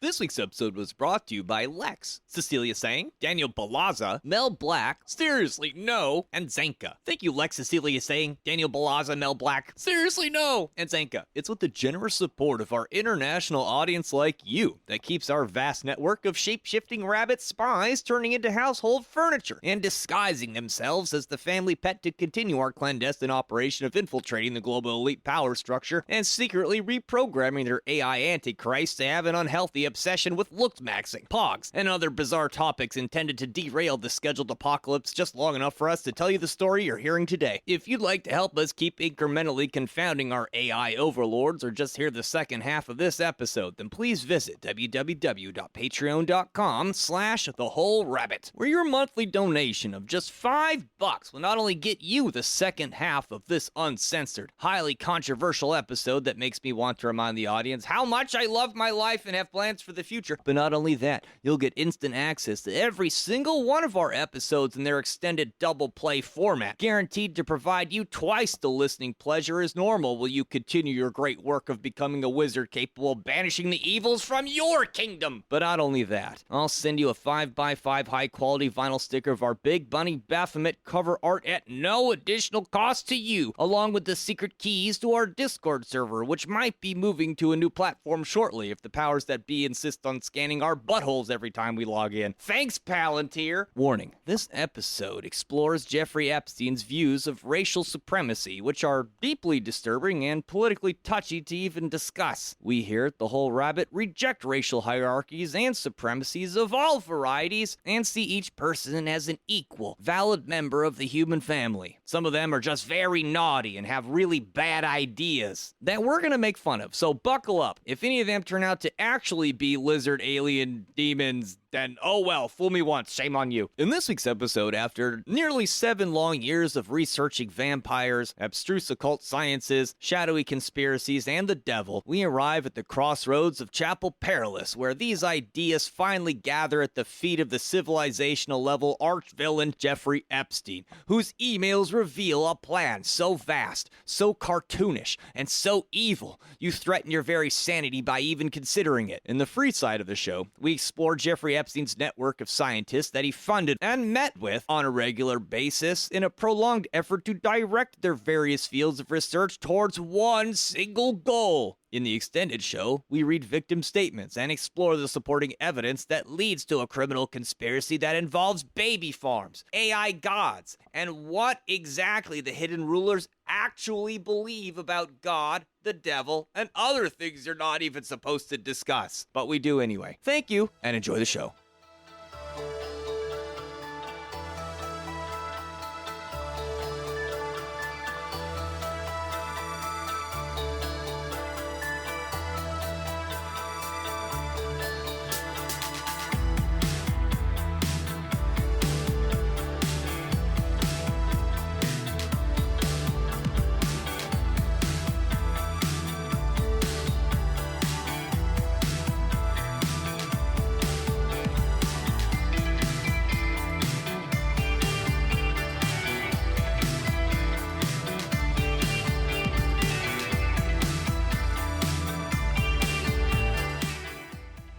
This week's episode was brought to you by Lex, Cecilia Sang, Daniel Balaza, Mel Black, Seriously No, and Zenka. Thank you, Lex, Cecilia Sang, Daniel Balaza, Mel Black, Seriously No, and Zenka. It's with the generous support of our international audience like you that keeps our vast network of shape-shifting rabbit spies turning into household furniture and disguising themselves as the family pet to continue our clandestine operation of infiltrating the global elite power structure and secretly reprogramming their AI antichrists to have an unhealthy obsession with look-maxing, pogs, and other bizarre topics intended to derail the scheduled apocalypse just long enough for us to tell you the story you're hearing today. If you'd like to help us keep incrementally confounding our AI overlords or just hear the second half of this episode, then please visit www.patreon.com/thewholerabbit, where your monthly donation of just $5 will not only get you the second half of this uncensored, highly controversial episode that makes me want to remind the audience how much I love my life and have plans for the future, but not only that, you'll get instant access to every single one of our episodes in their extended double play format, guaranteed to provide you twice the listening pleasure as normal while you continue your great work of becoming a wizard capable of banishing the evils from your kingdom. But not only that, I'll send you a 5x5 high quality vinyl sticker of our Big Bunny Baphomet cover art at no additional cost to you, along with the secret keys to our Discord server, which might be moving to a new platform shortly if the powers that be insist on scanning our buttholes every time we log in. Thanks, Palantir! Warning, this episode explores Jeffrey Epstein's views of racial supremacy, which are deeply disturbing and politically touchy to even discuss. We here at The Whole Rabbit reject racial hierarchies and supremacies of all varieties and see each person as an equal, valid member of the human family. Some of them are just very naughty and have really bad ideas that we're gonna make fun of, so buckle up. If any of them turn out to actually be lizard, alien, demons, then oh well, fool me once, shame on you. In this week's episode, after nearly 7 long years of researching vampires, abstruse occult sciences, shadowy conspiracies, and the devil, we arrive at the crossroads of Chapel Perilous, where these ideas finally gather at the feet of the civilizational level arch-villain Jeffrey Epstein, whose emails reveal a plan so vast, so cartoonish, and so evil, you threaten your very sanity by even considering it. In the free side of the show, we explore Jeffrey Epstein's network of scientists that he funded and met with on a regular basis in a prolonged effort to direct their various fields of research towards one single goal. In the extended show, we read victim statements and explore the supporting evidence that leads to a criminal conspiracy that involves baby farms, AI gods, and what exactly the hidden rulers actually believe about God, the devil, and other things you're not even supposed to discuss. But we do anyway. Thank you, and enjoy the show.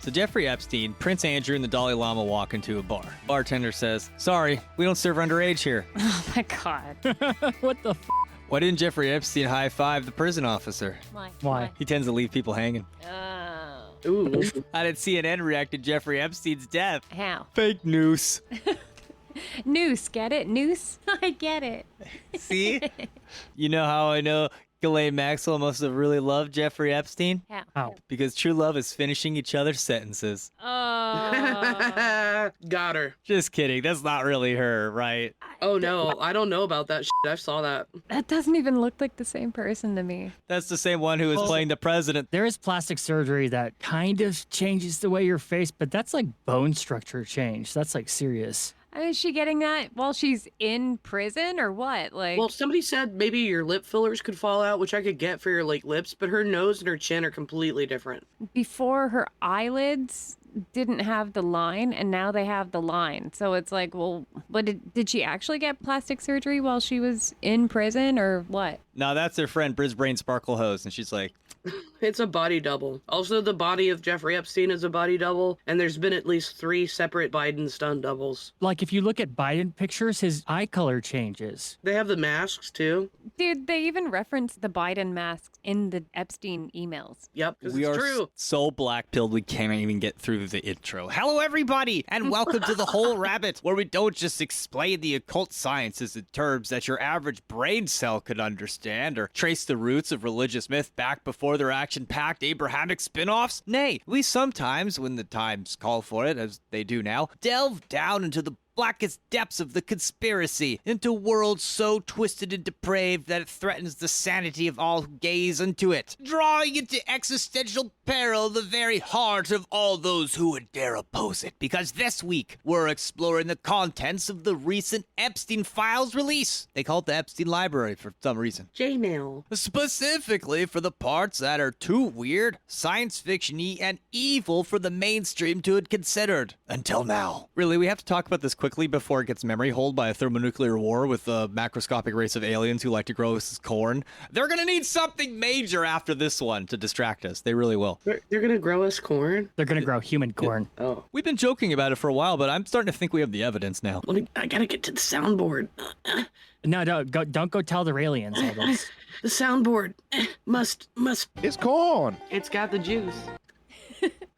So Jeffrey Epstein, Prince Andrew, and the Dalai Lama walk into a bar. Bartender says, "Sorry, we don't serve underage here." Oh my god. What the f***? Why didn't Jeffrey Epstein high-five the prison officer? Why? He tends to leave people hanging. Oh. Ooh. How did CNN react to Jeffrey Epstein's death? How? Fake news. Noose, get it? Noose? I get it. See? You know how I know Ghislaine Maxwell must have really loved Jeffrey Epstein? How? Because true love is finishing each other's sentences. Oh. Got her. Just kidding. That's not really her, right? Oh no, I don't know about that shit. I saw that. That doesn't even look like the same person to me. That's the same one who was playing the president. There is plastic surgery that kind of changes the way your face, but that's like bone structure change. That's like serious. Is she getting that while she's in prison or what? Like, Well, somebody said maybe your lip fillers could fall out, which I could get for your like lips, but her nose and her chin are completely different. before her eyelids didn't have the line and now they have the line. So it's like, well, but did she actually get plastic surgery while she was in prison or what? No, that's her friend Brisbane Sparkle Hose, and she's like, It's a body double. Also, the body of Jeffrey Epstein is a body double, and there's been at least 3 separate Biden stunt doubles. Like, if you look at Biden pictures, his eye color changes. They have the masks, too. Dude, they even reference the Biden masks in the Epstein emails. Yep, 'cause We it's are true. so black-pilled we can't even get through the intro. Hello, everybody, and welcome to The Whole Rabbit, where we don't just explain the occult sciences in terms that your average brain cell could understand, or trace the roots of religious myth back before their action-packed Abrahamic spin-offs. Nay, we sometimes, when the times call for it, as they do now, delve down into the blackest depths of the conspiracy, into worlds so twisted and depraved that it threatens the sanity of all who gaze into it, drawing into existential peril the very heart of all those who would dare oppose it. Because this week, we're exploring the contents of the recent Epstein Files release. They call it the Epstein Library for some reason. J-Mail. Specifically for the parts that are too weird, science fiction-y, and evil for the mainstream to have considered. Until now. Really, we have to talk about this quickly before it gets memory holed by a thermonuclear war with a macroscopic race of aliens who like to grow us as corn. They're gonna need something major after this one to distract us. They really will. They're gonna grow us corn? They're gonna grow human corn. Oh. We've been joking about it for a while, but I'm starting to think we have the evidence now. I gotta get to the soundboard. No, don't go tell the aliens all this. The soundboard. Must. It's corn. It's got the juice.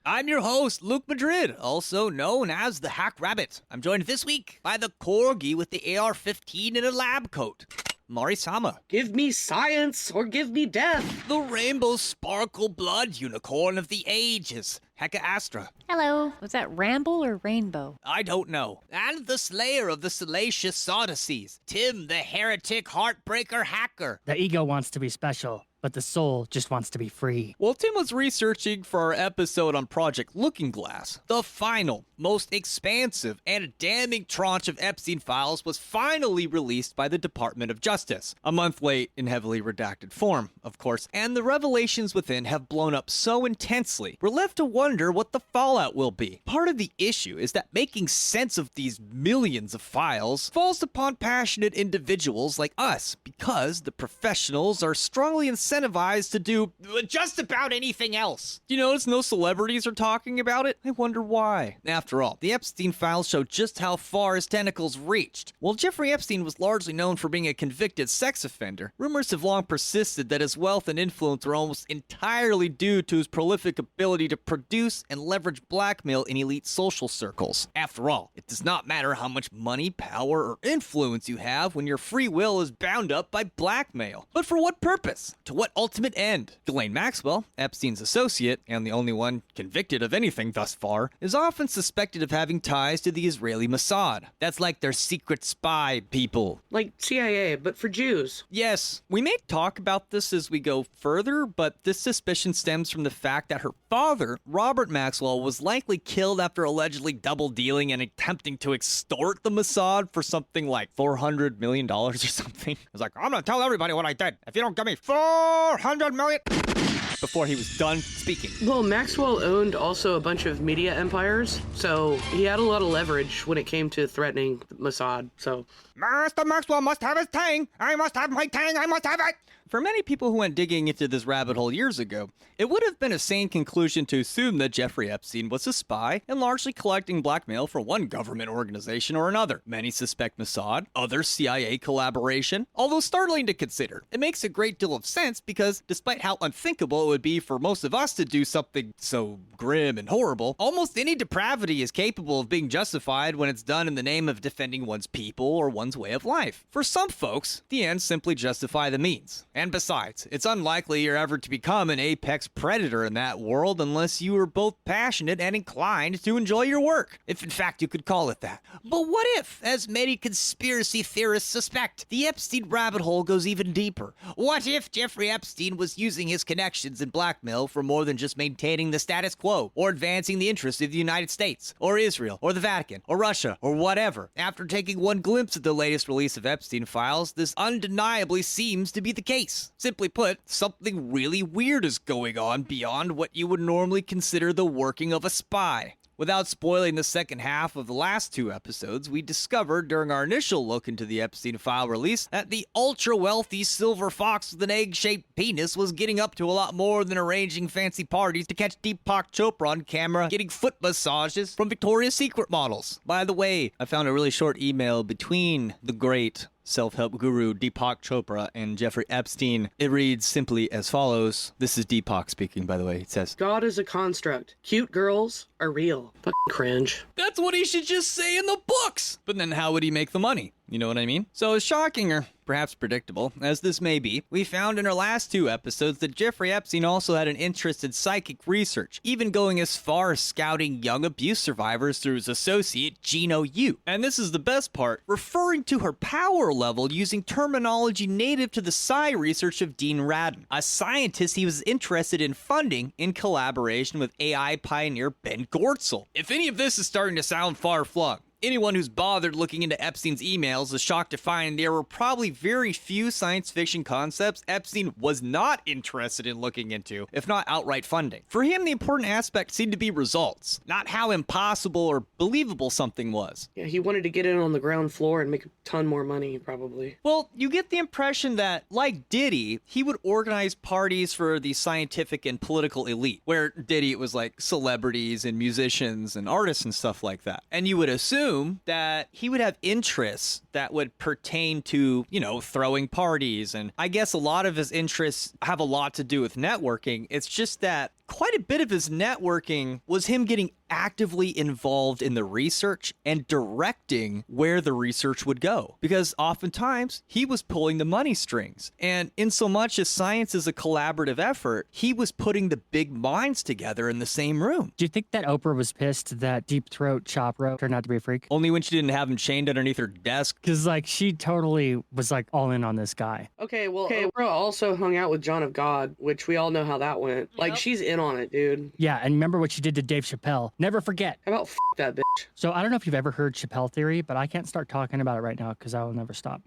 I'm your host, Luke Madrid, also known as the Hack Rabbit. I'm joined this week by the corgi with the AR-15 in a lab coat, Mari Sama. Give me science or give me death. The rainbow sparkle blood unicorn of the ages, Heka Astra. Hello. Was that ramble or rainbow? I don't know. And the slayer of the salacious Odysseys, Tim the heretic heartbreaker hacker. The ego wants to be special, but the soul just wants to be free. Well, Tim was researching for our episode on Project Looking Glass. The final, most expansive, and damning tranche of Epstein Files was finally released by the Department of Justice. A month late in heavily redacted form, of course, and the revelations within have blown up so intensely, we're left to wonder what the fallout will be. Part of the issue is that making sense of these millions of files falls upon passionate individuals like us, because the professionals are strongly incentivized to do just about anything else. You notice no celebrities are talking about it? I wonder why. After all, the Epstein Files show just how far his tentacles reached. While Jeffrey Epstein was largely known for being a convicted sex offender, rumors have long persisted that his wealth and influence were almost entirely due to his prolific ability to produce and leverage blackmail in elite social circles. After all, it does not matter how much money, power, or influence you have when your free will is bound up by blackmail. But for what purpose? To what ultimate end? Ghislaine Maxwell, Epstein's associate, and the only one convicted of anything thus far, is often suspected of having ties to the Israeli Mossad. That's like their secret spy people. Like CIA, but for Jews. Yes, we may talk about this as we go further, but this suspicion stems from the fact that her father, Robert Maxwell, was likely killed after allegedly double-dealing and attempting to extort the Mossad for something like $400 million or something. He was like, I'm gonna tell everybody what I did if you don't give me $400 million before he was done speaking. Well, Maxwell owned also a bunch of media empires, so he had a lot of leverage when it came to threatening Mossad, so... Mr. Maxwell must have his tang! I must have my tang! I must have it! For many people who went digging into this rabbit hole years ago, it would have been a sane conclusion to assume that Jeffrey Epstein was a spy and largely collecting blackmail for one government organization or another. Many suspect Mossad, others CIA collaboration. Although startling to consider, it makes a great deal of sense because despite how unthinkable it would be for most of us to do something so grim and horrible, almost any depravity is capable of being justified when it's done in the name of defending one's people or one's way of life. For some folks, the ends simply justify the means. And besides, it's unlikely you're ever to become an apex predator in that world unless you are both passionate and inclined to enjoy your work, if in fact you could call it that. But what if, as many conspiracy theorists suspect, the Epstein rabbit hole goes even deeper? What if Jeffrey Epstein was using his connections and blackmail for more than just maintaining the status quo, or advancing the interests of the United States, or Israel, or the Vatican, or Russia, or whatever? After taking one glimpse at the latest release of Epstein Files, this undeniably seems to be the case. Simply put, something really weird is going on beyond what you would normally consider the working of a spy. Without spoiling the second half of the last 2 episodes, we discovered during our initial look into the Epstein file release that the ultra-wealthy silver fox with an egg-shaped penis was getting up to a lot more than arranging fancy parties to catch Deepak Chopra on camera getting foot massages from Victoria's Secret models. By the way, I found a really short email between the great self-help guru Deepak Chopra and Jeffrey Epstein. It reads simply as follows. This is Deepak speaking, by the way. It says, God is a construct. Cute girls are real. Fucking cringe. that's what he should just say in the books! But then how would he make the money? You know what I mean? So as shocking or perhaps predictable as this may be, we found in our last 2 episodes that Jeffrey Epstein also had an interest in psychic research, even going as far as scouting young abuse survivors through his associate Gino Yu. And this is the best part, referring to her power level using terminology native to the psi research of Dean Radin, a scientist he was interested in funding in collaboration with AI pioneer Ben Gortzel. If any of this is starting to sound far-flung, anyone who's bothered looking into Epstein's emails is shocked to find there were probably very few science fiction concepts Epstein was not interested in looking into, if not outright funding. For him, the important aspect seemed to be results, not how impossible or believable something was. Yeah, he wanted to get in on the ground floor and make a ton more money, probably. Well, you get the impression that, like Diddy, he would organize parties for the scientific and political elite, where Diddy, it was like celebrities and musicians and artists and stuff like that. And you would assume that he would have interests that would pertain to, you know, throwing parties. And I guess a lot of his interests have a lot to do with networking. It's just that quite a bit of his networking was him getting actively involved in the research and directing where the research would go. Because oftentimes he was pulling the money strings. And in so much as science is a collaborative effort, he was putting the big minds together in the same room. Do you think that Oprah was pissed that Deep Throat Chopra turned out to be a freak? Only when she didn't have him chained underneath her desk. Because, like, she totally was, like, all in on this guy. Okay, Oprah also hung out with John of God, which we all know how that went. Like, she's in on it, dude. Yeah, and remember what she did to Dave Chappelle. Never forget. How about that bitch? So I don't know if you've ever heard Chappelle theory, but I can't start talking about it right now because I will never stop.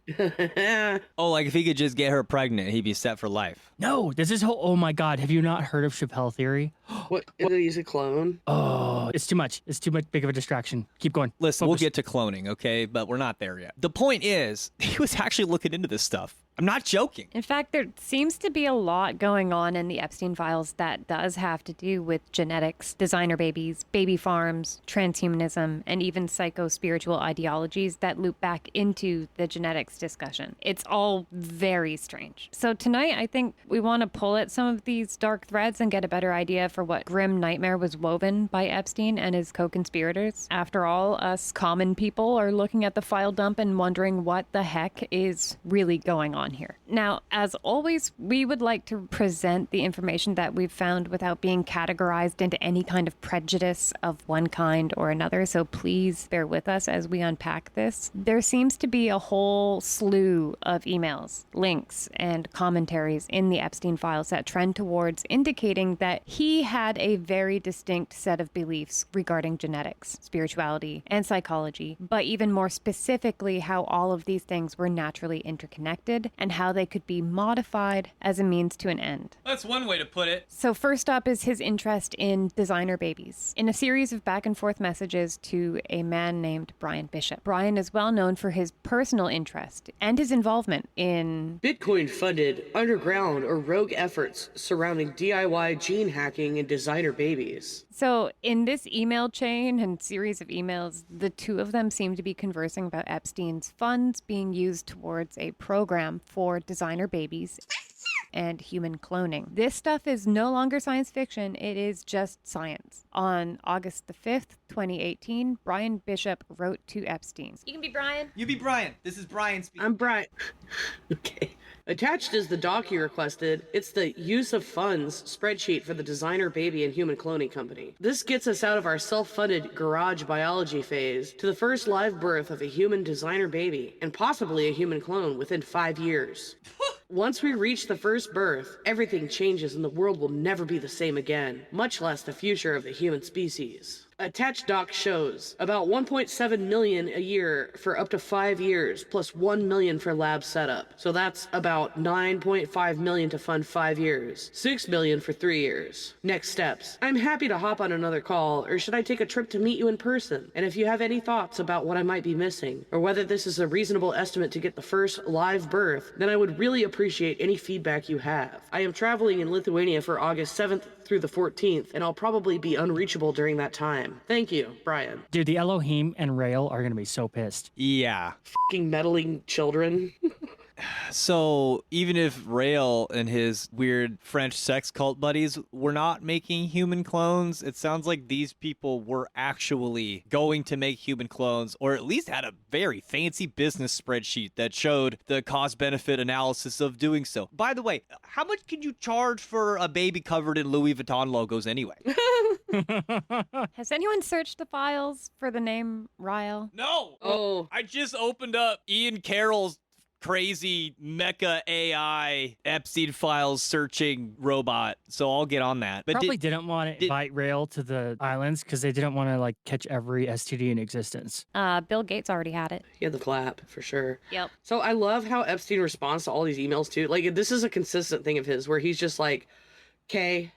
Oh, like if he could just get her pregnant, he'd be set for life. No, this is whole, oh my God, have you not heard of Chappelle theory? What? He's a clone? Oh, it's too much. It's too much big of a distraction. Keep going. Listen, Focus. we'll get to cloning, okay? But we're not there yet. The point is, he was actually looking into this stuff. I'm not joking. In fact, there seems to be a lot going on in the Epstein files that does have to do with genetics, designer babies, baby farms, transhumanism, and even psycho-spiritual ideologies that loop back into the genetics discussion. It's all very strange. So tonight, I think we want to pull at some of these dark threads and get a better idea for what grim nightmare was woven by Epstein and his co-conspirators. After all, us common people are looking at the file dump and wondering what the heck is really going on here. Now, as always, we would like to present the information that we've found without being categorized into any kind of prejudice of one kind or another, so please bear with us as we unpack this. There seems to be a whole slew of emails, links, and commentaries in the Epstein files that trend towards indicating that he had a very distinct set of beliefs regarding genetics, spirituality, and psychology, but even more specifically how all of these things were naturally interconnected and how they could be modified as a means to an end. That's one way to put it. So first up is his interest in designer babies. In a series of back and forth messages to a man named Brian Bishop. Brian is well known for his personal interest and his involvement in Bitcoin-funded underground or rogue efforts surrounding DIY gene hacking and designer babies. So in this email chain and series of emails, the two of them seem to be conversing about Epstein's funds being used towards a program for designer babies and human cloning. This stuff is no longer science fiction, it is just science. On August the 5th, 2018, Brian Bishop wrote to Epstein. You can be Brian. You be Brian. This is Brian speaking. I'm Brian. Okay. Attached is the doc you requested. It's the use of funds spreadsheet for the designer baby and human cloning company. This gets us out of our self-funded garage biology phase to the first live birth of a human designer baby and possibly a human clone within 5 years. Once we reach the first birth, everything changes and the world will never be the same again, much less the future of the human species. Attached doc shows about 1.7 million a year for up to 5 years, plus 1 million for lab setup. So that's about 9.5 million to fund 5 years, 6 million for 3 years. Next steps. I'm happy to hop on another call, or should I take a trip to meet you in person? And if you have any thoughts about what I might be missing, or whether this is a reasonable estimate to get the first live birth, then I would really appreciate any feedback you have. I am traveling in Lithuania for August 7th through the 14th, and I'll probably be unreachable during that time. Thank you, Brian. Dude, the Elohim and Rael are going to be so pissed. Yeah. Fucking meddling children. So even if Rael and his weird French sex cult buddies were not making human clones, it sounds like these people were actually going to make human clones, or at least had a very fancy business spreadsheet that showed the cost-benefit analysis of doing so. By the way, how much can you charge for a baby covered in Louis Vuitton logos anyway? Has anyone searched the files for the name Rael? No! Oh. I just opened up Ian Carroll's crazy mecha AI Epstein Files searching robot, so I'll get on that. But Probably didn't want to invite Rael to the islands because they didn't want to like catch every STD in existence. Bill Gates already had it. He had the flap, for sure. Yep. So I love how Epstein responds to all these emails, too. Like, this is a consistent thing of his, where he's just like, okay.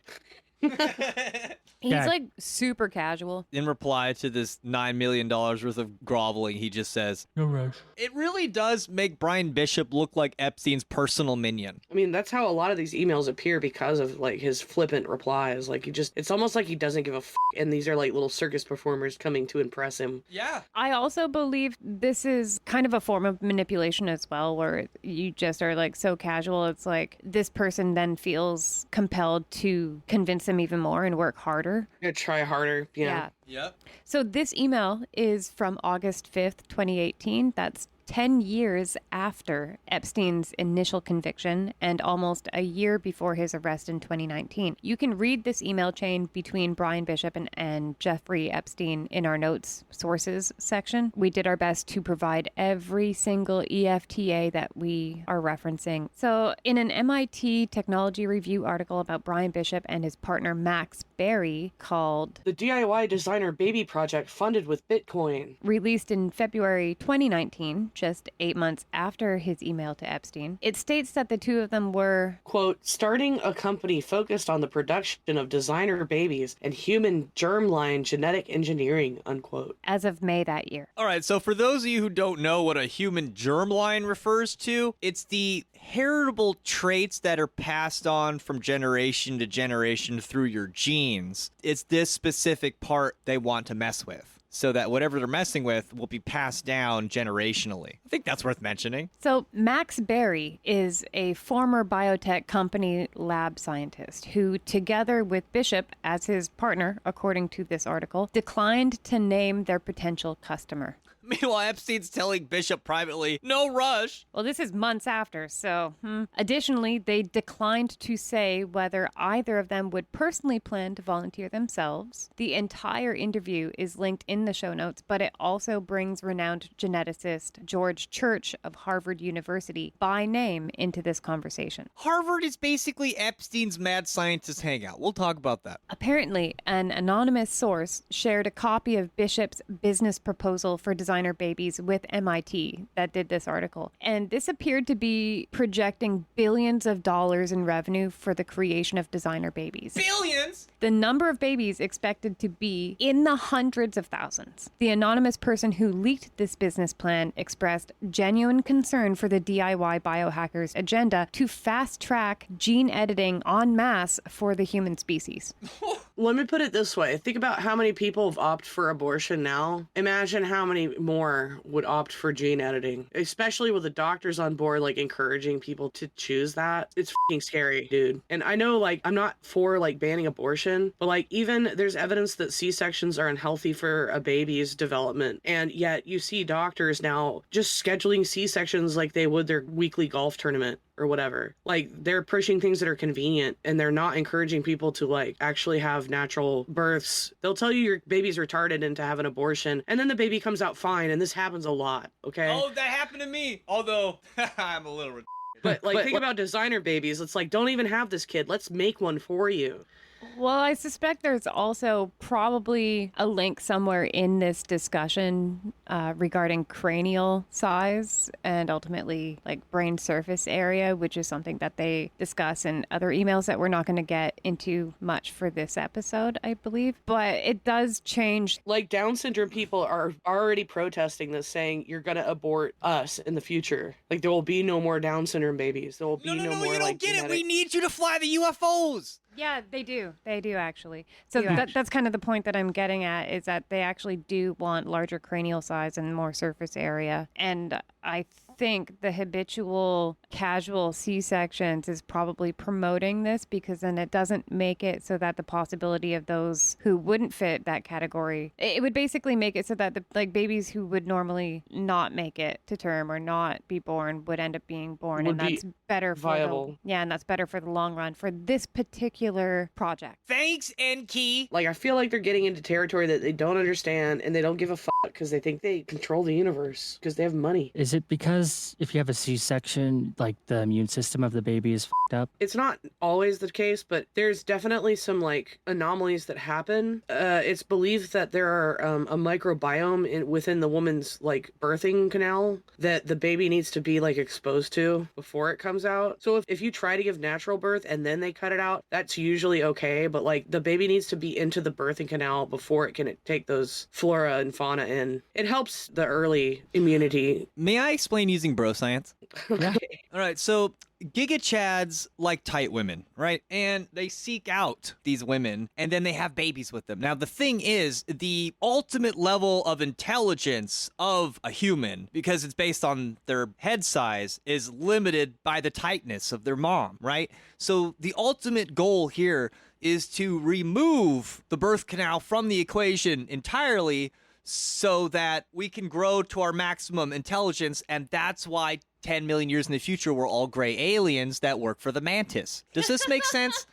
He's Yeah. like super casual. in reply to this $9 million worth of groveling, he just says, No rush. it really does make Brian Bishop look like Epstein's personal minion. I mean, that's how a lot of these emails appear because of, like, his flippant replies. Like, it's almost like he doesn't give a and these are, like, little circus performers coming to impress him. Yeah. I also believe this is kind of a form of manipulation as well, where you just are like so casual. It's like this person then feels compelled to convince them even more and work harder. Yeah, try harder. Yeah. Yep. So this email is from August 5th, 2018. That's 10 years after Epstein's initial conviction and almost a year before his arrest in 2019. You can read this email chain between Brian Bishop and Jeffrey Epstein in our notes sources section. We did our best to provide every single EFTA that we are referencing. So in an MIT Technology Review article about Brian Bishop and his partner Max Berry called The DIY Designer Baby Project Funded with Bitcoin. released in February 2019, just 8 months after his email to Epstein, it states that the two of them were, Quote, starting a company focused on the production of designer babies and human germline genetic engineering, unquote. as of May that year. All right, so for those of you who don't know what a human germline refers to, it's the heritable traits that are passed on from generation to generation through your genes. It's this specific part they want to mess with, so that whatever they're messing with will be passed down generationally. I think that's worth mentioning. So Max Berry is a former biotech company lab scientist who, together with Bishop as his partner, according to this article, declined to name their potential customer. Meanwhile, Epstein's telling Bishop privately, no rush. Well, this is months after, so. Additionally, they declined to say whether either of them would personally plan to volunteer themselves. The entire interview is linked in the show notes, but it also brings renowned geneticist George Church of Harvard University by name into this conversation. Harvard is basically Epstein's mad scientist hangout. We'll talk about that. Apparently, an anonymous source shared a copy of Bishop's business proposal for designer babies with MIT that did this article. And this appeared to be projecting billions of dollars in revenue for the creation of designer babies. Billions? The number of babies expected to be in the hundreds of thousands. The anonymous person who leaked this business plan expressed genuine concern for the DIY biohackers' agenda to fast-track gene editing en masse for the human species. Let me put it this way. Think about how many people have opted for abortion now. Imagine how many more would opt for gene editing, especially with the doctors on board, like encouraging people to choose that. It's fucking scary, dude. And I know, like, I'm not for like banning abortion, but like even there's evidence that C-sections are unhealthy for a baby's development. And yet you see doctors now just scheduling C-sections like they would their weekly golf tournament or whatever. Like, they're pushing things that are convenient and they're not encouraging people to like actually have natural births. They'll tell you your baby's retarded and to have an abortion, and then the baby comes out fine, and this happens a lot, okay? Oh, that happened to me. Although, I'm a little But like, think about designer babies. It's like, don't even have this kid. Let's make one for you. Well, I suspect there's also probably a link somewhere in this discussion regarding cranial size and ultimately like brain surface area, which is something that they discuss in other emails that we're not going to get into much for this episode, I believe. But it does change. Like, Down syndrome people are already protesting this, saying you're going to abort us in the future. Like, there will be no more Down syndrome babies. There will be no more, you don't like, get genetic... it. We need you to fly the UFOs. Yeah, they do. They do, actually. So that's kind of the point that I'm getting at, is that they actually do want larger cranial size and more surface area. And I think the habitual casual C-sections is probably promoting this, because then it doesn't make it so that the possibility of those who wouldn't fit that category, it would basically make it so that the like babies who would normally not make it to term or not be born would end up being born, Would and that's be better for viable. and that's better for the long run for this particular project. Thanks, Enki. Like, I feel like they're getting into territory that they don't understand, and they don't give a fuck because they think they control the universe because they have money. Is it because if you have a C-section, like the immune system of the baby is fucked up? It's not always the case, but there's definitely some like anomalies that happen. It's believed that there are a microbiome within the woman's like birthing canal that the baby needs to be like exposed to before it comes out. So if you try to give natural birth and then they cut it out, that's usually okay. But like the baby needs to be into the birthing canal before it can take those flora and fauna in. It helps the early immunity. May I explain using bro science? Yeah. All right, so Giga Chads like tight women, right? And they seek out these women and then they have babies with them. Now, the thing is, the ultimate level of intelligence of a human, because it's based on their head size, is limited by the tightness of their mom, right? So the ultimate goal here is to remove the birth canal from the equation entirely so that we can grow to our maximum intelligence, and that's why 10 million years in the future, we're all gray aliens that work for the mantis. Does this make sense?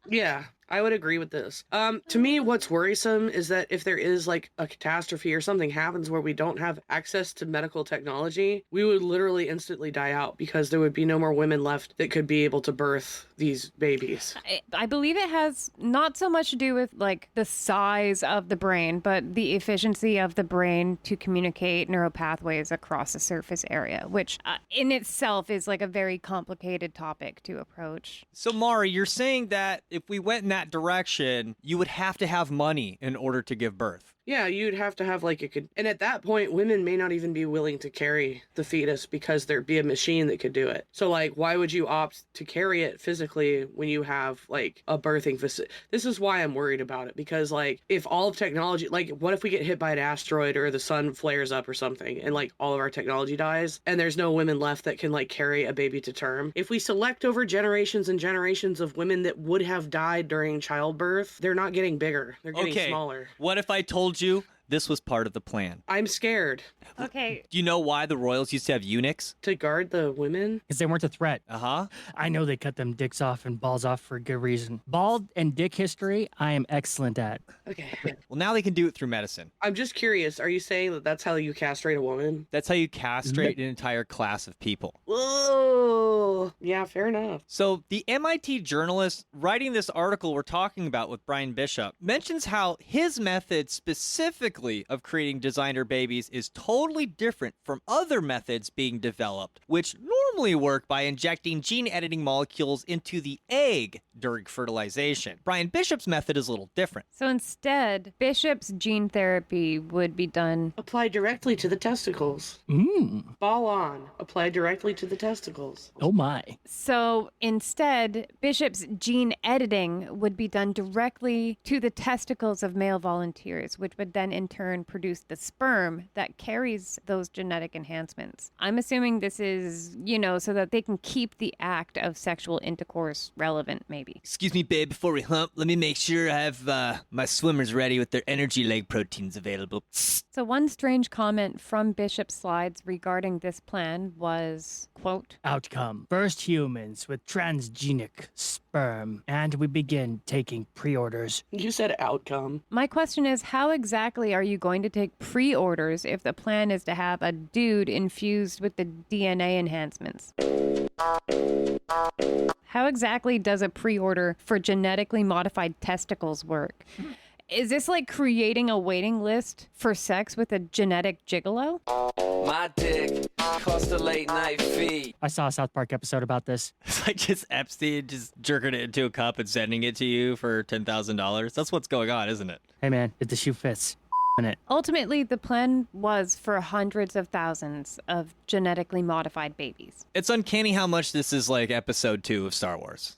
Yeah, I would agree with this. To me, what's worrisome is that if there is like a catastrophe or something happens where we don't have access to medical technology, we would literally instantly die out because there would be no more women left that could be able to birth these babies. I believe it has not so much to do with like the size of the brain, but the efficiency of the brain to communicate neural pathways across the surface area, which in itself is like a very complicated topic to approach. So, Mari, you're saying that if we went in that direction, you would have to have money in order to give birth. Yeah, you'd have to have like and at that point, women may not even be willing to carry the fetus because there'd be a machine that could do it. So like, why would you opt to carry it physically when you have like a birthing facility? This is why I'm worried about it, because like if all of technology, like what if we get hit by an asteroid or the sun flares up or something and like all of our technology dies and there's no women left that can like carry a baby to term? If we select over generations and generations of women that would have died during childbirth, they're not getting bigger. They're getting smaller. What if I told you this was part of the plan? I'm scared. Okay. Do you know why the royals used to have eunuchs? To guard the women? Because they weren't a threat. Uh-huh. I know they cut them dicks off and balls off for good reason. Bald and dick history, I am excellent at. Okay. Well, now they can do it through medicine. I'm just curious. Are you saying that that's how you castrate a woman? That's how you castrate an entire class of people. Whoa. Yeah, fair enough. So the MIT journalist writing this article we're talking about with Brian Bishop mentions how his method specifically of creating designer babies is totally different from other methods being developed, which normally work by injecting gene editing molecules into the egg during fertilization. Brian Bishop's method is a little different. So instead, Bishop's gene therapy would be done. Apply directly to the testicles. Ball on. Apply directly to the testicles. Oh my. So instead, Bishop's gene editing would be done directly to the testicles of male volunteers, which would then in turn produce the sperm that carries those genetic enhancements. I'm assuming this is, so that they can keep the act of sexual intercourse relevant, maybe. Excuse me, babe, before we hump, let me make sure I have my swimmers ready with their energy leg proteins available. So one strange comment from Bishop's slides regarding this plan was, quote, Outcome. First humans with transgenic sperm. And we begin taking pre-orders. You said outcome. my question is, how exactly are you going to take pre-orders if the plan is to have a dude infused with the DNA enhancements? How exactly does a pre-order for genetically modified testicles work? Is this like creating a waiting list for sex with a genetic gigolo? My dick cost a late night fee. I saw a South Park episode about this. It's like just Epstein just jerking it into a cup and sending it to you for $10,000. That's what's going on, isn't it? Hey man, if the shoe fits, in it. Ultimately, the plan was for hundreds of thousands of genetically modified babies. It's uncanny how much this is like episode 2 of Star Wars.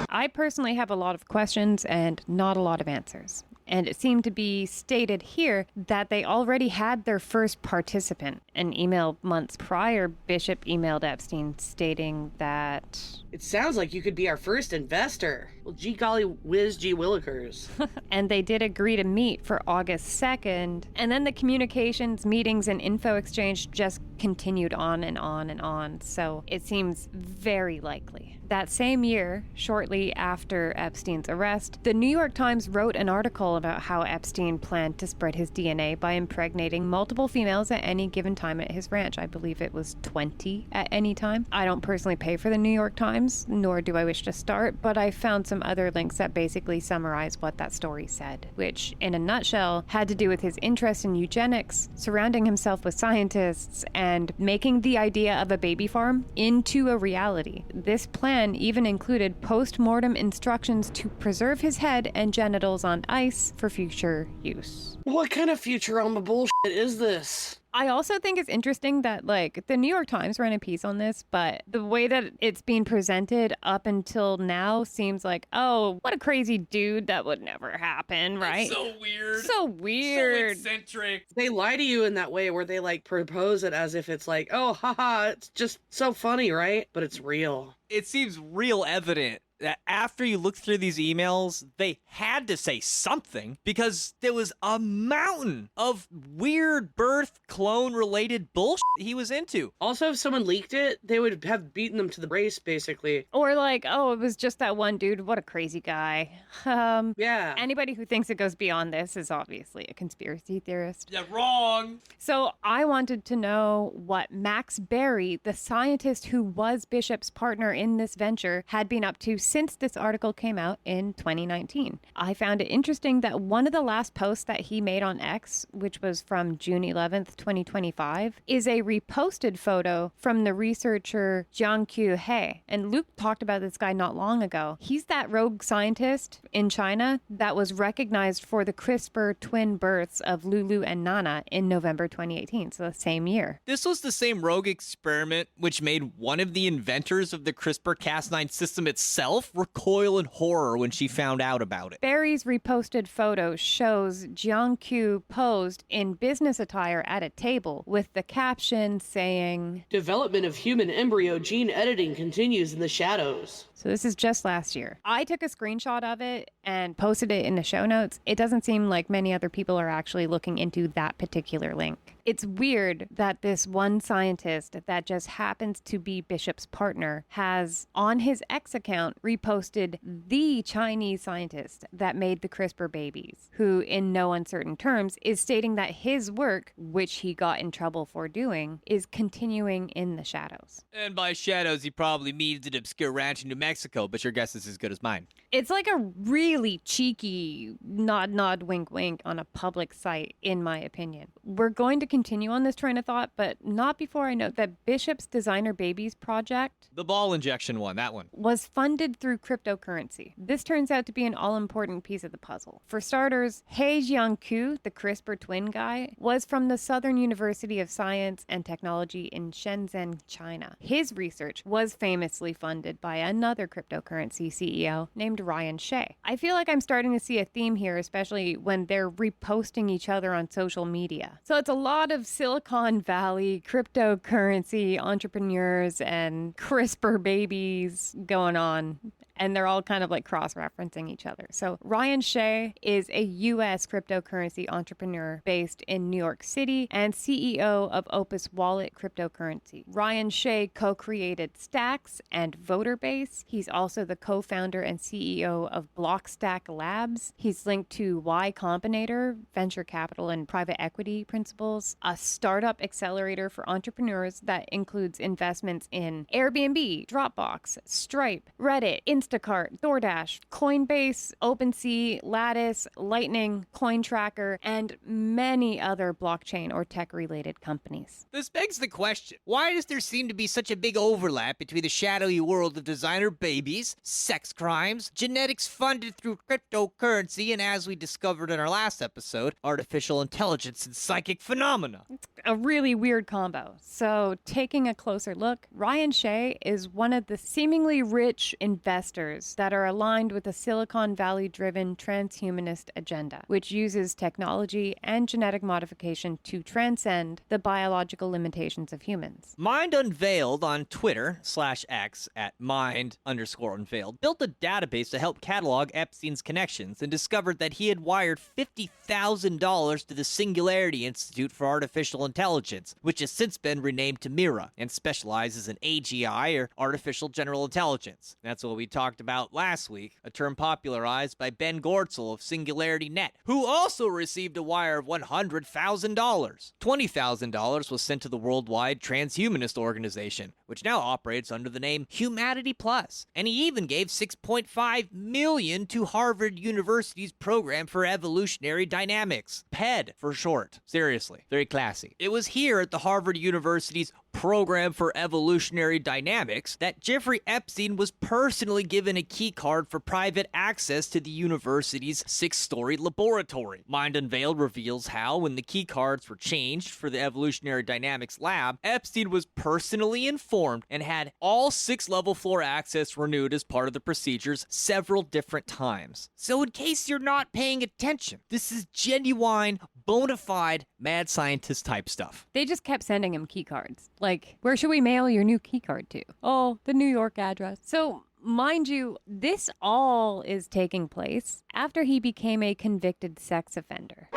I personally have a lot of questions and not a lot of answers. And it seemed to be stated here that they already had their first participant. An email months prior, Bishop emailed Epstein stating that... It sounds like you could be our first investor. Well, gee golly whiz gee willikers. And they did agree to meet for August 2nd. And then the communications, meetings, and info exchange just continued on and on and on. So it seems very likely. That same year, shortly after Epstein's arrest, the New York Times wrote an article about how Epstein planned to spread his DNA by impregnating multiple females at any given time at his ranch. I believe it was 20 at any time. I don't personally pay for the New York Times, nor do I wish to start, but I found some other links that basically summarize what that story said, which, in a nutshell, had to do with his interest in eugenics, surrounding himself with scientists, and making the idea of a baby farm into a reality. This plan even included post-mortem instructions to preserve his head and genitals on ice for future use. What kind of Futurama bullshit is this? I also think it's interesting that, like, the New York Times ran a piece on this, but the way that it's being presented up until now seems like, oh, what a crazy dude, that would never happen, right? That's so weird. So weird. So eccentric. They lie to you in that way where they, like, propose it as if it's like, oh, haha, it's just so funny, right? But it's real. It seems real evident that after you look through these emails, they had to say something because there was a mountain of weird birth clone related bullshit he was into. Also, if someone leaked it, they would have beaten them to the race, basically. Or like, oh, it was just that one dude. What a crazy guy. Yeah. Anybody who thinks it goes beyond this is obviously a conspiracy theorist. Yeah, wrong. So I wanted to know what Max Berry, the scientist who was Bishop's partner in this venture, had been up to since this article came out in 2019. I found it interesting that one of the last posts that he made on X, which was from June 11th, 2025, is a reposted photo from the researcher Jiankyu He. And Luke talked about this guy not long ago. He's that rogue scientist in China that was recognized for the CRISPR twin births of Lulu and Nana in November 2018, so the same year. This was the same rogue experiment which made one of the inventors of the CRISPR-Cas9 system itself recoil in horror when she found out about it. Barry's reposted photo shows Jiankyu posed in business attire at a table with the caption saying, Development of human embryo gene editing continues in the shadows. So this is just last year. I took a screenshot of it and posted it in the show notes. It doesn't seem like many other people are actually looking into that particular link. It's weird that this one scientist that just happens to be Bishop's partner has, on his X account, reposted the Chinese scientist that made the CRISPR babies, who, in no uncertain terms, is stating that his work, which he got in trouble for doing, is continuing in the shadows. And by shadows, he probably means an obscure ranch in New Mexico, but your guess is as good as mine. It's like a really cheeky nod, wink, wink on a public site, in my opinion. We're going to continue on this train of thought, but not before I note that Bishop's Designer Babies project, The ball injection one, that one. was funded through cryptocurrency. This turns out to be an all-important piece of the puzzle. For starters, He Jiankyu, the CRISPR twin guy, was from the Southern University of Science and Technology in Shenzhen, China. His research was famously funded by another cryptocurrency CEO named Ryan Shea. I feel like I'm starting to see a theme here, especially when they're reposting each other on social media. So it's a lot of Silicon Valley cryptocurrency entrepreneurs and CRISPR babies going on and they're all kind of like cross-referencing each other. So Ryan Shea is a U.S. cryptocurrency entrepreneur based in New York City and CEO of Opus Wallet cryptocurrency. Ryan Shea co-created Stacks and VoterBase. He's also the co-founder and CEO of Blockstack Labs. He's linked to Y Combinator, venture capital and private equity principles, a startup accelerator for entrepreneurs that includes investments in Airbnb, Dropbox, Stripe, Reddit, Instacart, DoorDash, Coinbase, OpenSea, Lattice, Lightning, CoinTracker, and many other blockchain or tech-related companies. This begs the question, why does there seem to be such a big overlap between the shadowy world of designer babies, sex crimes, genetics funded through cryptocurrency, and as we discovered in our last episode, artificial intelligence and psychic phenomena? It's a really weird combo. So, taking a closer look, Ryan Shea is one of the seemingly rich investors that are aligned with the Silicon Valley-driven transhumanist agenda, which uses technology and genetic modification to transcend the biological limitations of humans. Mind Unveiled on Twitter/X at Mind_Unveiled built a database to help catalog Epstein's connections and discovered that he had wired $50,000 to the Singularity Institute for Artificial Intelligence, which has since been renamed to MIRA and specializes in AGI, or Artificial General Intelligence. That's what we talked about last week, a term popularized by Ben Gortzel of Singularity Net, who also received a wire of $100,000. $20,000 was sent to the worldwide Transhumanist organization, which now operates under the name Humanity Plus, and he even gave $6.5 million to Harvard University's program for evolutionary dynamics, PED for short. Seriously, very classy. It was here at the Harvard University's program for evolutionary dynamics that Jeffrey Epstein was personally given a key card for private access to the university's 6-story laboratory. Mind Unveiled reveals how, when the key cards were changed for the evolutionary dynamics lab, Epstein was personally informed and had all 6-level floor access renewed as part of the procedures several different times. So in case you're not paying attention, this is genuine, bona fide, mad scientist type stuff. They just kept sending him key cards. Like, where should we mail your new key card to? Oh, the New York address. So, mind you, this all is taking place after he became a convicted sex offender.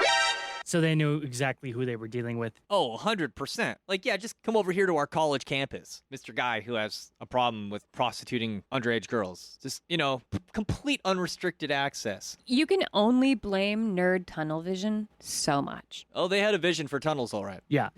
So they knew exactly who they were dealing with. Oh, 100%. Like, yeah, just come over here to our college campus, Mr. Guy who has a problem with prostituting underage girls. Just, complete unrestricted access. You can only blame nerd tunnel vision so much. Oh, they had a vision for tunnels, all right. Yeah.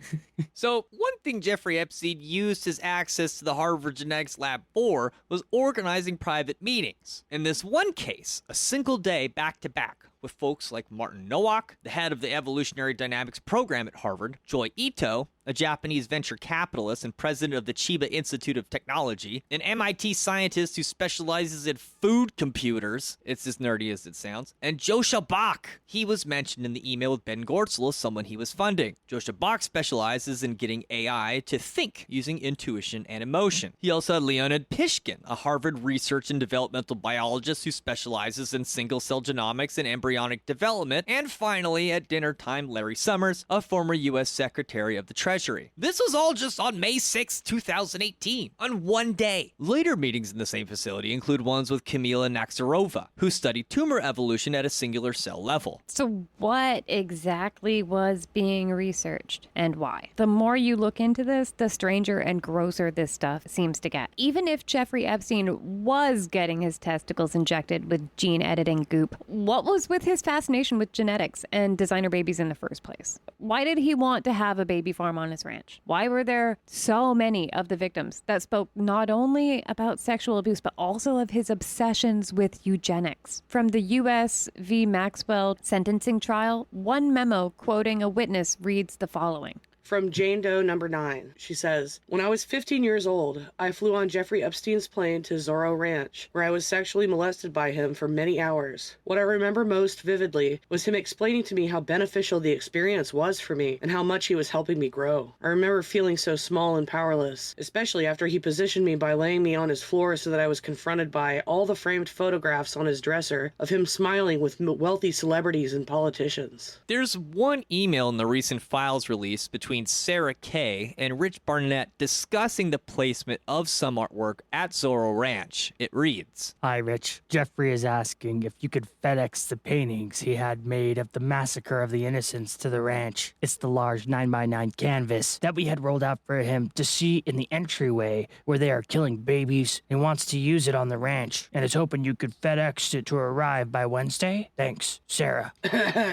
So, one thing Jeffrey Epstein used his access to the Harvard Genetics Lab for was organizing private meetings. In this one case, a single day back-to-back, with folks like Martin Nowak, the head of the Evolutionary Dynamics program at Harvard, Joy Ito, a Japanese venture capitalist and president of the Chiba Institute of Technology, an MIT scientist who specializes in food computers, it's as nerdy as it sounds, and Joscha Bach. He was mentioned in the email with Ben Gortzel as someone he was funding. Joscha Bach specializes in getting AI to think using intuition and emotion. He also had Leonid Pishkin, a Harvard research and developmental biologist who specializes in single-cell genomics and embryonic development, and finally, at dinner time, Larry Summers, a former U.S. Secretary of the Treasury. This was all just on May 6, 2018, on one day. Later meetings in the same facility include ones with Kamila Naxarova, who studied tumor evolution at a singular cell level. So what exactly was being researched and why? The more you look into this, the stranger and grosser this stuff seems to get. Even if Jeffrey Epstein was getting his testicles injected with gene editing goop, what was with his fascination with genetics and designer babies in the first place? Why did he want to have a baby farm on his ranch? Why were there so many of the victims that spoke not only about sexual abuse, but also of his obsessions with eugenics? From the U.S. v. Maxwell sentencing trial, one memo quoting a witness reads the following. From Jane Doe number 9. She says, "When I was 15 years old, I flew on Jeffrey Epstein's plane to Zorro Ranch, where I was sexually molested by him for many hours. What I remember most vividly was him explaining to me how beneficial the experience was for me and how much he was helping me grow. I remember feeling so small and powerless, especially after he positioned me by laying me on his floor so that I was confronted by all the framed photographs on his dresser of him smiling with wealthy celebrities and politicians." There's one email in the recent files release between between Sarah Kay and Rich Barnett discussing the placement of some artwork at Zorro Ranch. It reads, Hi, Rich. Jeffrey is asking if you could FedEx the paintings he had made of the Massacre of the Innocents to the ranch. It's the large 9x9 canvas that we had rolled out for him to see in the entryway where they are killing babies. He wants to use it on the ranch and is hoping you could FedEx it to arrive by Wednesday. Thanks, Sarah.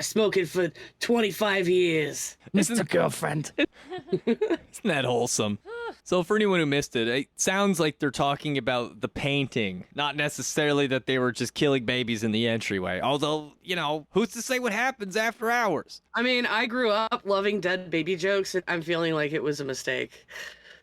Smoking for 25 years. Mr. Girlfriend. isn't that wholesome? So for anyone who missed it, it sounds like they're talking about the painting, not necessarily that they were just killing babies in the entryway. Although, who's to say what happens after hours? I mean, I grew up loving dead baby jokes, and I'm feeling like it was a mistake.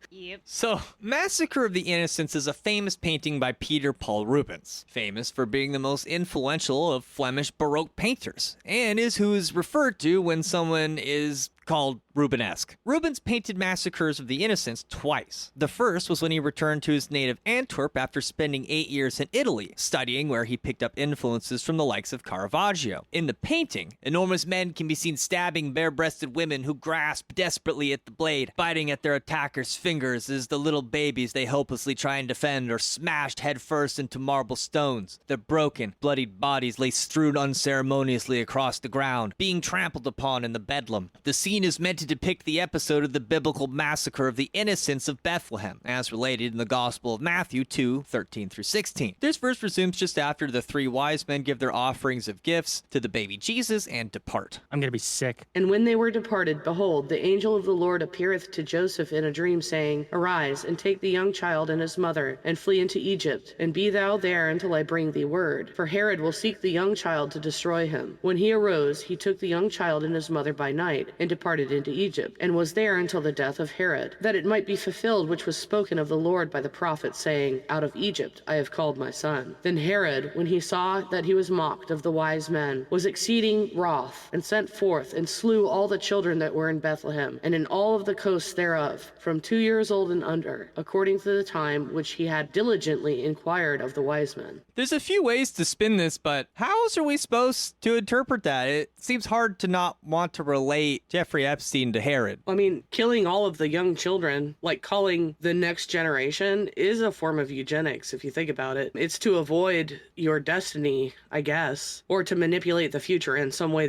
Yep. So, Massacre of the Innocents is a famous painting by Peter Paul Rubens, famous for being the most influential of Flemish Baroque painters, and is who is referred to when someone is called Rubenesque. Rubens painted Massacres of the Innocents twice. The first was when he returned to his native Antwerp after spending 8 years in Italy, studying where he picked up influences from the likes of Caravaggio. In the painting, enormous men can be seen stabbing bare-breasted women who grasp desperately at the blade, biting at their attackers' fingers as the little babies they hopelessly try and defend are smashed headfirst into marble stones. Their broken, bloodied bodies lay strewn unceremoniously across the ground, being trampled upon in the bedlam. The scene is meant to depict the episode of the biblical massacre of the innocents of Bethlehem, as related in the Gospel of Matthew 2:13-16. This verse resumes just after the three wise men give their offerings of gifts to the baby Jesus and depart. I'm gonna be sick. And when they were departed, behold, the angel of the Lord appeareth to Joseph in a dream, saying, Arise, and take the young child and his mother, and flee into Egypt, and be thou there until I bring thee word. For Herod will seek the young child to destroy him. When he arose, he took the young child and his mother by night, and departed into Egypt, and was there until the death of Herod, that it might be fulfilled which was spoken of the Lord by the prophet, saying, Out of Egypt I have called my son. Then Herod, when he saw that he was mocked of the wise men, was exceeding wroth, and sent forth, and slew all the children that were in Bethlehem, and in all of the coasts thereof, from 2 years old and under, according to the time which he had diligently inquired of the wise men. There's a few ways to spin this, but how else are we supposed to interpret that? It seems hard to not want to relate Jeffrey Epstein to Herod. I mean, killing all of the young children, like calling the next generation, is a form of eugenics, if you think about it. It's to avoid your destiny, I guess, or to manipulate the future in some way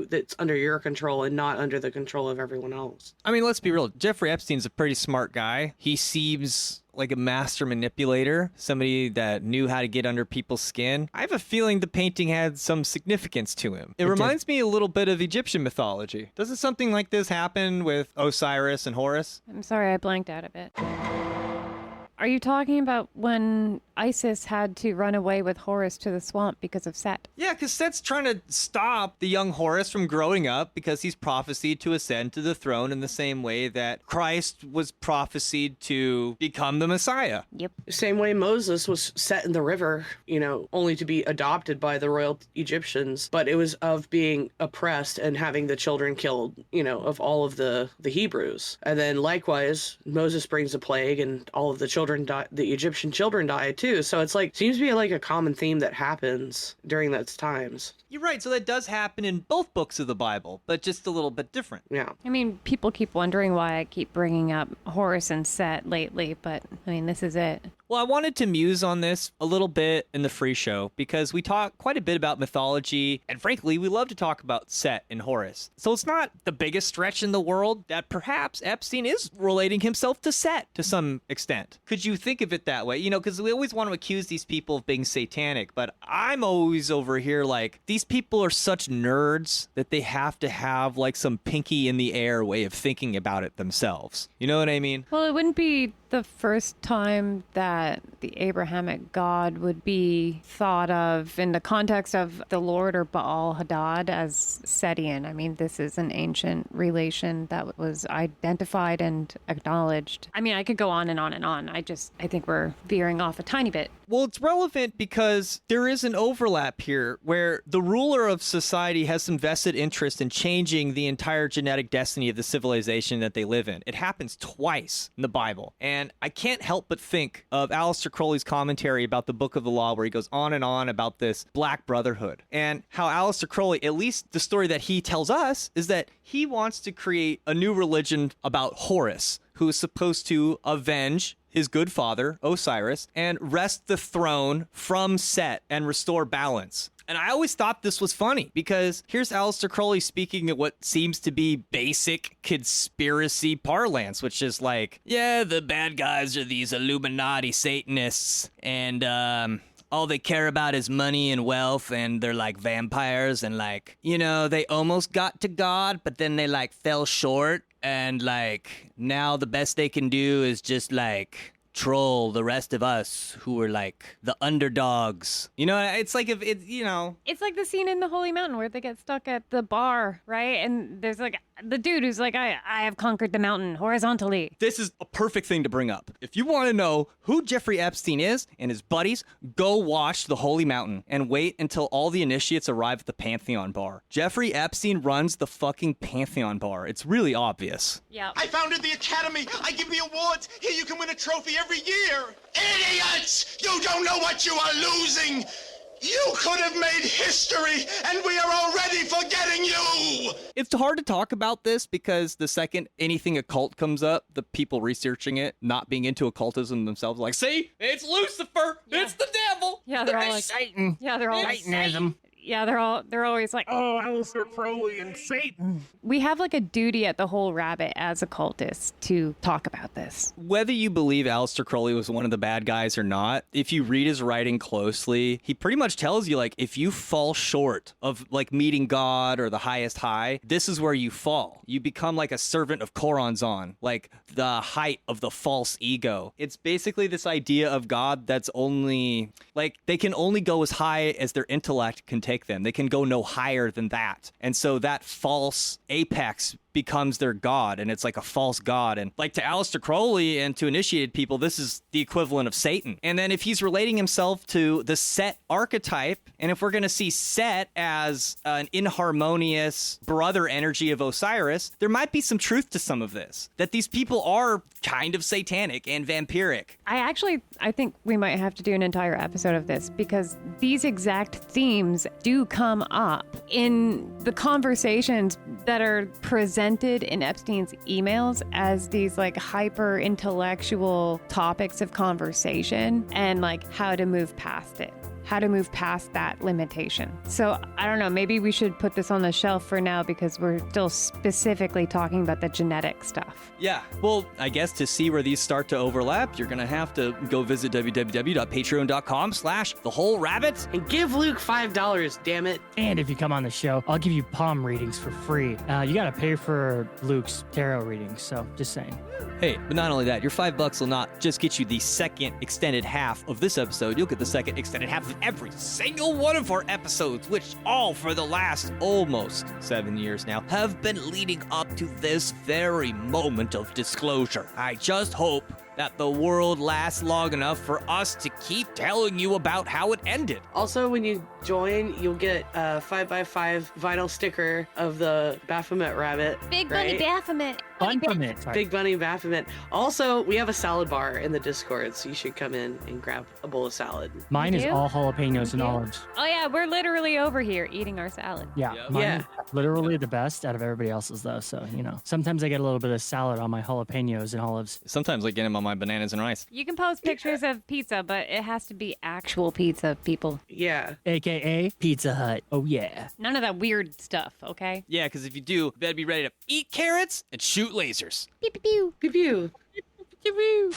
that's under your control and not under the control of everyone else. I mean, let's be real. Jeffrey Epstein's a pretty smart guy. He seems like a master manipulator, somebody that knew how to get under people's skin. I have a feeling the painting had some significance to him. It reminds me a little bit of Egyptian mythology. Doesn't something like this happen with Osiris and Horus? I'm sorry, I blanked out a bit. Are you talking about when Isis had to run away with Horus to the swamp because of Set? Yeah, because Set's trying to stop the young Horus from growing up because he's prophesied to ascend to the throne in the same way that Christ was prophesied to become the Messiah. Yep. Same way Moses was set in the river, only to be adopted by the royal Egyptians, but it was of being oppressed and having the children killed, of all of the Hebrews. And then likewise, Moses brings a plague and all of the children die, the Egyptian children die too. So it's seems to be like a common theme that happens during those times. You're right. So that does happen in both books of the Bible, but just a little bit different. Yeah. I mean, people keep wondering why I keep bringing up Horus and Set lately, but I mean, this is it. Well, I wanted to muse on this a little bit in the free show because we talk quite a bit about mythology, and frankly, we love to talk about Set and Horus. So it's not the biggest stretch in the world that perhaps Epstein is relating himself to Set to some extent. Could you think of it that way? Because we always want to accuse these people of being satanic, but I'm always over here like, these people are such nerds that they have to have some pinky in the air way of thinking about it themselves. You know what I mean? Well, it wouldn't be the first time that the Abrahamic God would be thought of in the context of the Lord or Baal Hadad as Setian. I mean, this is an ancient relation that was identified and acknowledged. I mean, I could go on and on and on. I think we're veering off a tiny bit. Well, it's relevant because there is an overlap here where the ruler of society has some vested interest in changing the entire genetic destiny of the civilization that they live in. It happens twice in the Bible. And I can't help but think of of Aleister Crowley's commentary about the Book of the Law, where he goes on and on about this Black Brotherhood, and how Aleister Crowley, at least the story that he tells us, is that he wants to create a new religion about Horus, who is supposed to avenge his good father, Osiris, and wrest the throne from Set and restore balance. And I always thought this was funny because here's Aleister Crowley speaking at what seems to be basic conspiracy parlance, which is like, yeah, the bad guys are these Illuminati Satanists, and all they care about is money and wealth, and they're like vampires, and like, you know, they almost got to God, but then they like fell short, and like now the best they can do is just like troll the rest of us who were like the underdogs. You know, it's like if it, you know. It's like the scene in the Holy Mountain where they get stuck at the bar, right? And there's like the dude who's like, I have conquered the mountain horizontally. This is a perfect thing to bring up. If you want to know who Jeffrey Epstein is and his buddies, go watch the Holy Mountain and wait until all the initiates arrive at the Pantheon bar. Jeffrey Epstein runs the fucking Pantheon bar. It's really obvious. Yeah. I founded the Academy. I give the awards. Here, you can win a trophy every year. Idiots! You don't know what you are losing. You could have made history, and we are already forgetting you! It's hard to talk about this because the second anything occult comes up, the people researching it, not being into occultism themselves, are like, see? It's Lucifer! Yeah. It's the devil! Yeah, they're all like, Satan. yeah, they're all Satanism. yeah, they're always like, Oh, Aleister Crowley and Satan. we have like a duty at the Whole Rabbit as occultists to talk about this. Whether you believe Aleister Crowley was one of the bad guys or not, if you read his writing closely, he pretty much tells you, like, if you fall short of, like, meeting God or the highest high, this is where you fall. You become like a servant of Choronzon, like the height of the false ego. It's basically this idea of God that's only, like, they can only go as high as their intellect can take them. They can go no higher than that. And so that false apex becomes their god, and it's like a false god. And like to Aleister Crowley and to initiated people, this is the equivalent of Satan. And then if he's relating himself to the Set archetype, and if we're going to see Set as an inharmonious brother energy of Osiris, there might be some truth to some of this, that these people are kind of satanic and vampiric. I think we might have to do an entire episode of this because these exact themes do come up in the conversations that are presented in Epstein's emails as these like hyper intellectual topics of conversation, and like how to move past it. How to move past that limitation. So I don't know, maybe we should put this on the shelf for now because we're still specifically talking about the genetic stuff. Yeah, well, I guess to see where these start to overlap, you're going to have to go visit www.patreon.com/thewholerabbit. And give Luke $5, damn it. And if you come on the show, I'll give you palm readings for free. You got to pay for Luke's tarot readings, so just saying. Hey, but not only that, your $5 will not just get you the second extended half of this episode, you'll get the second extended half of every single one of our episodes, which all for the last almost 7 years now have been leading up to this very moment of disclosure. I just hope that the world lasts long enough for us to keep telling you about how it ended. Also, when you join, you'll get a 5x5 vinyl sticker of the Baphomet rabbit. Big Bunny right? Baphomet. Big Bunny Baphomet. Also, we have a salad bar in the Discord, so you should come in and grab a bowl of salad. Mine is do? all jalapenos and olives. Oh yeah, we're literally over here eating our salad. Yeah, Yep. mine Yeah. is literally the best out of everybody else's though. So, you know, sometimes I get a little bit of salad on my jalapenos and olives. Sometimes I get them on my bananas and rice. You can post pictures of pizza, but it has to be actual pizza, people. Yeah. AKA Pizza Hut. Oh yeah. None of that weird stuff, okay? Yeah, because if you do, you better be ready to eat carrots and shoot lasers. Pew pew pew. Pew pew. Pew pew.